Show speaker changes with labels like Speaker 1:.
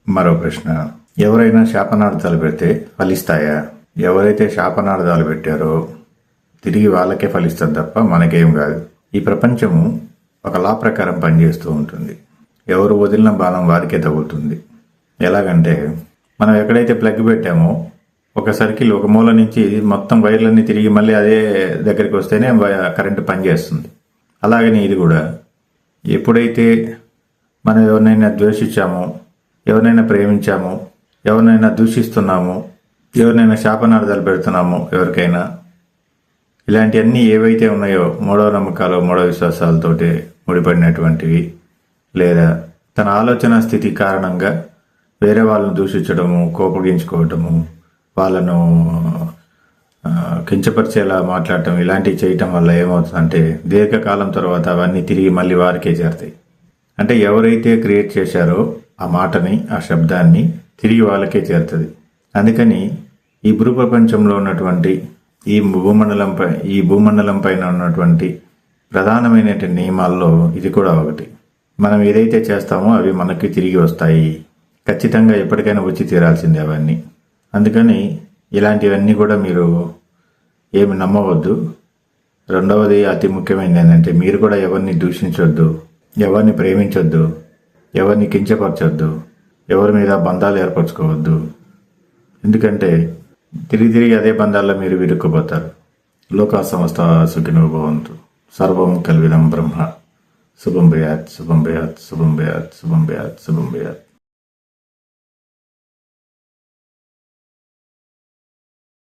Speaker 1: మరో ప్రశ్న, ఎవరైనా శాపనార్థాలు పెడితే ఫలిస్తాయా? ఎవరైతే శాపనార్థాలు పెట్టారో తిరిగి వాళ్ళకే ఫలిస్తుంది తప్ప మనకేం కాదు. ఈ ప్రపంచము ఒక లా ప్రకారం పనిచేస్తూ ఉంటుంది. ఎవరు వదిలిన బాణం వారికే తగులుతుంది. ఎలాగంటే, మనం ఎక్కడైతే ప్లగ్ పెట్టామో ఒక సర్కిల్ ఒక మూల నుంచి మొత్తం వైర్లన్నీ తిరిగి మళ్ళీ అదే దగ్గరికి వస్తేనే కరెంటు పనిచేస్తుంది. అలాగని ఇది కూడా, ఎప్పుడైతే మనం ఎవరినైనా ద్వేషించామో, ఎవరినైనా ప్రేమించామో, ఎవరినైనా దూషిస్తున్నామో, ఎవరినైనా శాపనార్థాలు పెడుతున్నామో, ఎవరికైనా ఇలాంటివన్నీ ఏవైతే ఉన్నాయో మూఢ నమ్మకాలు, మూఢ విశ్వాసాలతోటి ముడిపడినటువంటివి, లేదా తన ఆలోచన స్థితి కారణంగా వేరే వాళ్ళను దూషించడము, కోపగించుకోవటము, వాళ్ళను కించపరిచేలా మాట్లాడటం, ఇలాంటివి చేయటం వల్ల ఏమవుతుందంటే దీర్ఘకాలం తర్వాత అవన్నీ తిరిగి మళ్ళీ వారికే చేరుతాయి. అంటే ఎవరైతే క్రియేట్ చేశారో ఆ మాటని, ఆ శబ్దాన్ని తిరిగి వాళ్ళకే చేరుతుంది. అందుకని ఈ భూ ప్రపంచంలో ఉన్నటువంటి ఈ భూమండలం పైన ఉన్నటువంటి ప్రధానమైన నియమాల్లో ఇది కూడా ఒకటి. మనం ఏదైతే చేస్తామో అవి మనకి తిరిగి వస్తాయి. ఖచ్చితంగా ఎప్పటికైనా వచ్చి తీరాల్సిందే అవన్నీ. అందుకని ఇలాంటివన్నీ కూడా మీరు ఏమి నమ్మవద్దు. రెండవది, అతి ముఖ్యమైనది ఏంటంటే, మీరు కూడా ఎవరిని దూషించొద్దు, ఎవరిని ప్రేమించొద్దు, ఎవరిని కించపరచొద్దు, ఎవరి మీద బంధాలు ఏర్పరచుకోవద్దు. ఎందుకంటే తిరిగి అదే బంధాల్లో మీరు విరుక్కుపోతారు. లోకా సమస్త సుఖినో భవంతు. సర్వం కల్విదం బ్రహ్మ. శుభం భయాత్, శుభం భయాత్, శుభం భయాత్, శుభం భయాత్, శుభం భయాత్.